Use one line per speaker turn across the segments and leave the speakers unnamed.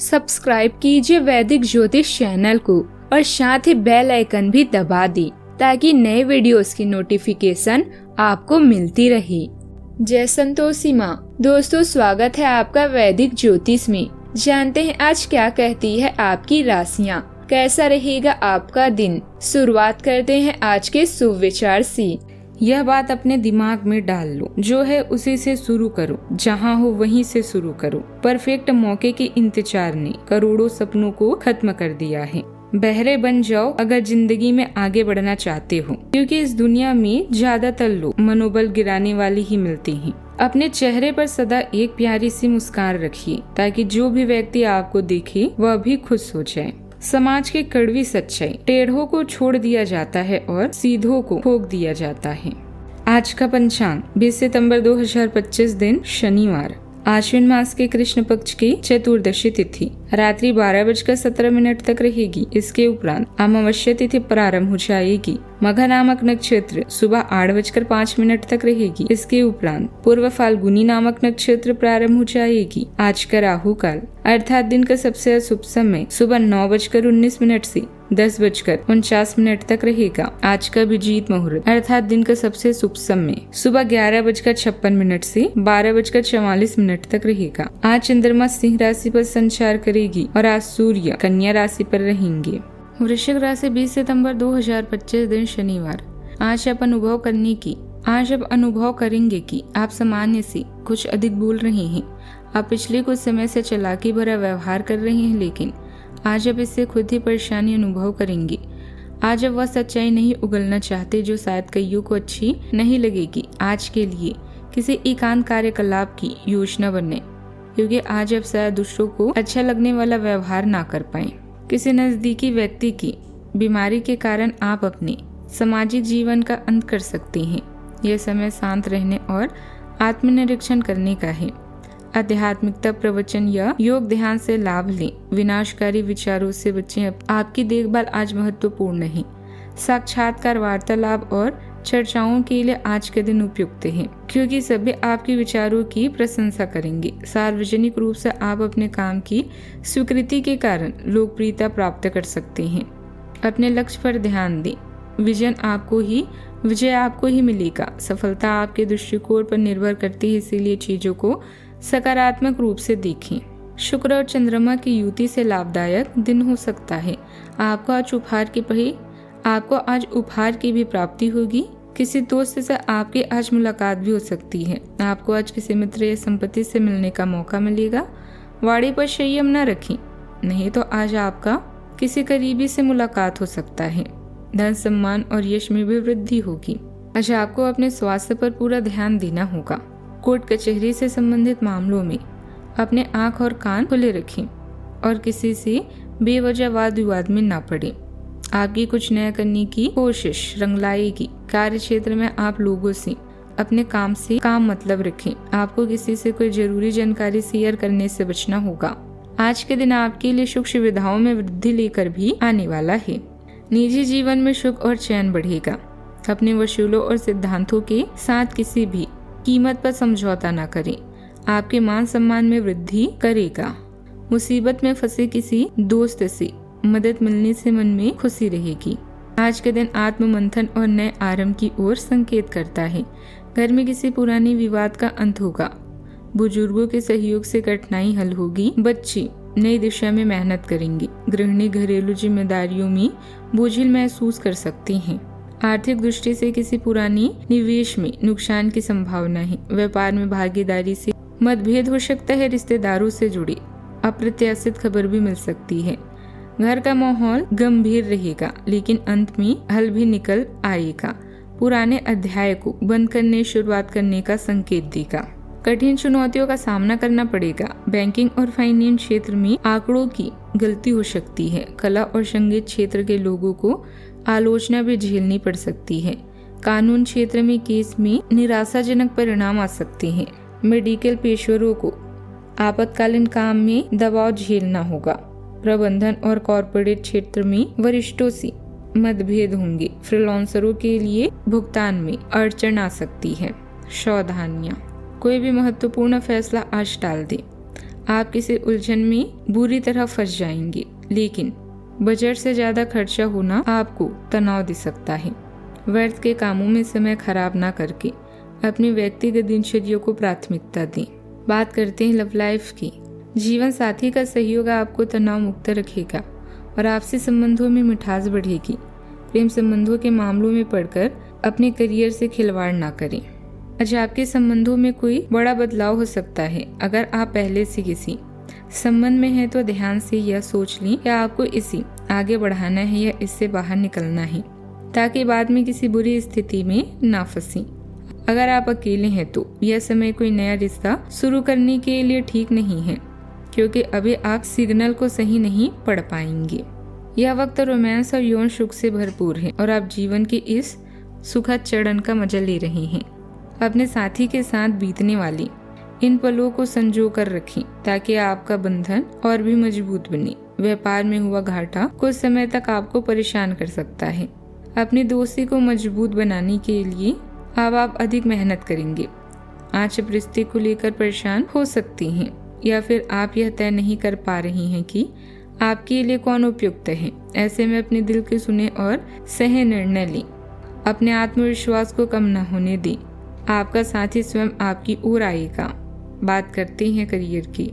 Subscribe कीजिए वैदिक ज्योतिष चैनल को और साथ ही बेल आइकन भी दबा दी ताकि नए वीडियोस की नोटिफिकेशन आपको मिलती रहे। जय संतोषी माँ। दोस्तों, स्वागत है आपका वैदिक ज्योतिष में। जानते हैं आज क्या कहती है आपकी राशियाँ, कैसा रहेगा आपका दिन। शुरुआत करते हैं आज के शुभ विचार से।
यह बात अपने दिमाग में डाल लो, जो है उसी से शुरू करो, जहाँ हो वहीं से शुरू करो। परफेक्ट मौके के इंतजार ने करोड़ों सपनों को खत्म कर दिया है। बहरे बन जाओ अगर जिंदगी में आगे बढ़ना चाहते हो, क्योंकि इस दुनिया में ज्यादातर लोग मनोबल गिराने वाले ही मिलते हैं। अपने चेहरे पर सदा एक प्यारी सी मुस्कान रखिए ताकि जो भी व्यक्ति आपको देखे वह भी खुश हो जाए। समाज की कड़वी सच्चाई, टेढ़ों को छोड़ दिया जाता है और सीधों को ठोक दिया जाता है। आज का पंचांग 20 सितंबर 2025 दिन शनिवार, आश्विन मास के कृष्ण पक्ष की चतुर्दशी तिथि रात्रि 12:17 तक रहेगी। इसके उपरांत अमावस्या तिथि प्रारंभ हो जाएगी। मघा नामक नक्षत्र सुबह 8:05 तक रहेगी। इसके उपरांत पूर्व फाल्गुनी नामक नक्षत्र प्रारंभ हो जाएगी। आज का राहु काल अर्थात दिन का सबसे अशुभ समय सुबह 9:19 से 10:49 तक रहेगा। आज का अभिजीत मुहूर्त अर्थात दिन का सबसे शुभ समय सुबह 11:56 से 12:44 तक रहेगा। आज चंद्रमा सिंह राशि पर संचार करेगी और आज सूर्य कन्या राशि पर रहेंगे। वृश्चिक राशि 20 सितंबर 2025 दिन शनिवार। आज आप अनुभव करेंगे कि आप सामान्य से कुछ अधिक बोल रहे हैं। आप पिछले कुछ समय से चालाकी भरा व्यवहार कर रहे हैं, लेकिन आज आप इससे खुद ही परेशानी अनुभव करेंगे। आज आप वह सच्चाई नहीं उगलना चाहते जो शायद कईयों को अच्छी नहीं लगेगी। आज के लिए किसी एकांत कार्यकलाप की योजना बने, क्योंकि आज आप शायद दूसरों को अच्छा लगने वाला व्यवहार ना कर पाए। किसी नजदीकी व्यक्ति की बीमारी के कारण आप अपने सामाजिक जीवन का अंत कर सकते हैं। यह समय शांत रहने और आत्मनिरीक्षण करने का है। आध्यात्मिकता, प्रवचन या योग ध्यान से लाभ लें। विनाशकारी विचारों से बचें। आपकी देखभाल आज महत्वपूर्ण है। साक्षात्कार, वार्तालाप और चर्चाओं के लिए आज के दिन उपयुक्त है, क्योंकि सभी आपके विचारों की प्रशंसा करेंगे। सार्वजनिक रूप से आप अपने काम की स्वीकृति के कारण लोकप्रियता प्राप्त कर सकते हैं। अपने लक्ष्य पर ध्यान दें। विजय आपको ही मिलेगा। सफलता आपके दृष्टिकोण पर निर्भर करती है, इसीलिए चीजों को सकारात्मक रूप से देखें। शुक्र और चंद्रमा की युति से लाभदायक दिन हो सकता है। आपको आज उपहार की भी प्राप्ति होगी। किसी दोस्त से आपकी आज मुलाकात भी हो सकती है। आपको आज किसी मित्र या संपत्ति से मिलने का मौका मिलेगा। वाणी पर संयम न रखें, नहीं तो आज आपका किसी करीबी से मुलाकात हो सकता है। धन, सम्मान और यश में भी वृद्धि होगी। आज आपको अपने स्वास्थ्य पर पूरा ध्यान देना होगा। कोर्ट कचहरी से संबंधित मामलों में अपने आंख और कान खुले रखें और किसी से बेवजह वाद विवाद में ना पड़े। आपकी कुछ नया करने की कोशिश रंग लाएगी। कार्य क्षेत्र में आप लोगों से अपने काम से मतलब रखें। आपको किसी से कोई जरूरी जानकारी शेयर करने से बचना होगा। आज के दिन आपके लिए सुख सुविधाओं में वृद्धि लेकर भी आने वाला है। निजी जीवन में सुख और चैन बढ़ेगा। अपने वसूलों और सिद्धांतों के साथ किसी भी कीमत पर समझौता न करें। आपके मान सम्मान में वृद्धि करेगा। मुसीबत में फंसे किसी दोस्त से मदद मिलने से मन में खुशी रहेगी। आज के दिन आत्म मंथन और नए आरंभ की ओर संकेत करता है। घर में किसी पुराने विवाद का अंत होगा। बुजुर्गों के सहयोग से कठिनाई हल होगी। बच्चे नई दिशा में मेहनत करेंगे। गृहिणी घरेलू जिम्मेदारियों में बोझिल महसूस कर सकती हैं। आर्थिक दृष्टि से किसी पुरानी निवेश में नुकसान की संभावना है। व्यापार में भागीदारी से मतभेद हो सकता है। रिश्तेदारों से जुड़ी अप्रत्याशित खबर भी मिल सकती है। घर का माहौल गंभीर रहेगा, लेकिन अंत में हल भी निकल आएगा। पुराने अध्याय को बंद करने शुरुआत करने का संकेत देगा। कठिन चुनौतियों का सामना करना पड़ेगा। बैंकिंग और फाइनेंस क्षेत्र में आंकड़ों की गलती हो सकती है। कला और संगीत क्षेत्र के लोगों को आलोचना भी झेलनी पड़ सकती है। कानून क्षेत्र में केस में निराशाजनक परिणाम आ सकते हैं। मेडिकल पेशेवरों को आपातकालीन काम में दबाव झेलना होगा। प्रबंधन और कॉर्पोरेट क्षेत्र में वरिष्ठों से मतभेद होंगे। फ्रीलांसरों के लिए भुगतान में अड़चन आ सकती है। सावधानियां, कोई भी महत्वपूर्ण फैसला आज टाल दे। आप किसी उलझन में बुरी तरह फंस जाएंगे, लेकिन बजट से ज्यादा खर्चा होना आपको तनाव दे सकता है। व्यर्थ के कामों में समय खराब ना करके अपनी व्यक्तिगत दिनचर्या को प्राथमिकता दें। बात करते हैं लव लाइफ की। जीवन साथी का सहयोग आपको तनाव मुक्त रखेगा और आपसी संबंधों में मिठास बढ़ेगी। प्रेम संबंधों के मामलों में पड़कर अपने करियर से खिलवाड़ ना करें। आज आपके संबंधों में कोई बड़ा बदलाव हो सकता है। अगर आप पहले से किसी संबंध में हैं तो ध्यान से यह सोच लें कि आपको इसे आगे बढ़ाना है या इससे बाहर निकलना है, ताकि बाद में किसी बुरी स्थिति में ना फंसें। अगर आप अकेले हैं तो यह समय कोई नया रिश्ता शुरू करने के लिए ठीक नहीं है, क्योंकि अभी आप सिग्नल को सही नहीं पढ़ पाएंगे। यह वक्त रोमांस और यौन सुख से भरपूर है और आप जीवन के इस सुखद चरण का मजा ले रहे हैं। अपने साथी के साथ बीतने वाली इन पलों को संजो कर रखें, ताकि आपका बंधन और भी मजबूत बने। व्यापार में हुआ घाटा कुछ समय तक आपको परेशान कर सकता है। अपनी दोस्ती को मजबूत बनाने के लिए अब आप अधिक मेहनत करेंगे। आज आप रिश्ते को लेकर परेशान हो सकती हैं, या फिर आप यह तय नहीं कर पा रही हैं कि आपके लिए कौन उपयुक्त है। ऐसे में अपने दिल के सुने और सही निर्णय लें। अपने आत्मविश्वास को कम न होने दें। आपका साथी स्वयं आपकी ओर आएगा। बात करते हैं करियर की।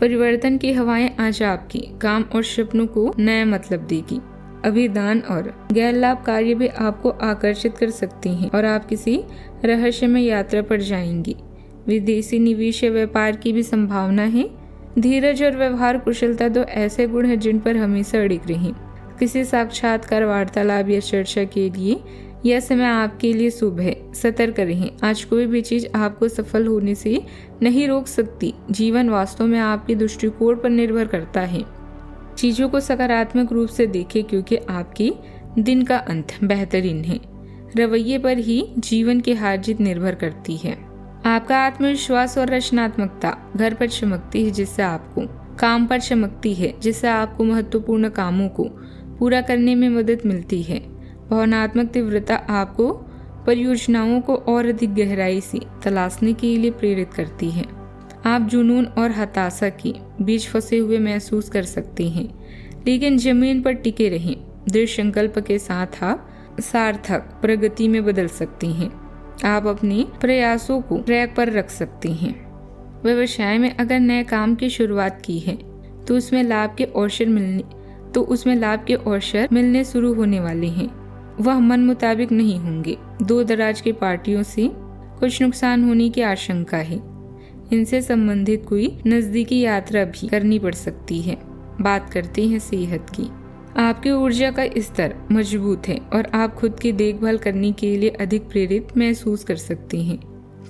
परिवर्तन की हवाएं आज आपकी काम और सपनों को नया मतलब देगी। अभिदान और गैर लाभ कार्य भी आपको आकर्षित कर सकते हैं और आप किसी रहस्यमय यात्रा पर जाएंगे। विदेशी निवेश या व्यापार की भी संभावना है। धीरज और व्यवहार कुशलता दो ऐसे गुण हैं जिन पर हमेशा अड़िग रहें। किसी साक्षात्कार, वार्तालाप या चर्चा के लिए यह समय आपके लिए शुभ है। सतर्क रहें। आज कोई भी चीज आपको सफल होने से नहीं रोक सकती। जीवन वास्तव में आपके दृष्टिकोण पर निर्भर करता है। चीजों को सकारात्मक रूप से देखें, क्योंकि आपके दिन का अंत बेहतरीन है। रवैये पर ही जीवन की हार जीत निर्भर करती है। आपका आत्मविश्वास और रचनात्मकता घर पर चमकती है, जिससे आपको काम पर चमकती है, जिससे आपको महत्वपूर्ण कामों को पूरा करने में मदद मिलती है। भावनात्मक तीव्रता आपको परियोजनाओं को और अधिक गहराई से तलाशने के लिए प्रेरित करती है। आप जुनून और हताशा के बीच फंसे हुए महसूस कर सकते हैं, लेकिन जमीन पर टिके रहें। दृढ़ संकल्प के साथ आप सार्थक प्रगति में बदल सकते हैं। आप अपने प्रयासों को ट्रैक पर रख सकते हैं। व्यवसाय में अगर नए काम की शुरुआत की है तो उसमें लाभ के अवसर मिलने शुरू होने वाले हैं। वह मन मुताबिक नहीं होंगे। दूर दराज की पार्टियों से कुछ नुकसान होने की आशंका है। इनसे संबंधित कोई नजदीकी यात्रा भी करनी पड़ सकती है। बात करते हैं सेहत की। आपकी ऊर्जा का स्तर मजबूत है और आप खुद की देखभाल करने के लिए अधिक प्रेरित महसूस कर सकते हैं।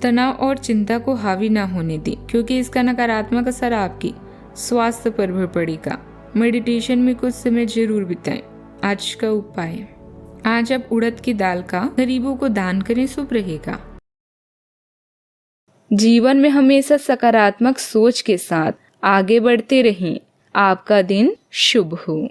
तनाव और चिंता को हावी ना होने दें, क्योंकि इसका नकारात्मक असर आपके स्वास्थ्य पर भी पड़ेगा। मेडिटेशन में कुछ समय जरूर बिताएं। आज का उपाय, आज आप उड़द की दाल का गरीबों को दान करें, शुभ रहेगा।
जीवन में हमेशा सकारात्मक सोच के साथ आगे बढ़ते रहें। आपका दिन शुभ हो।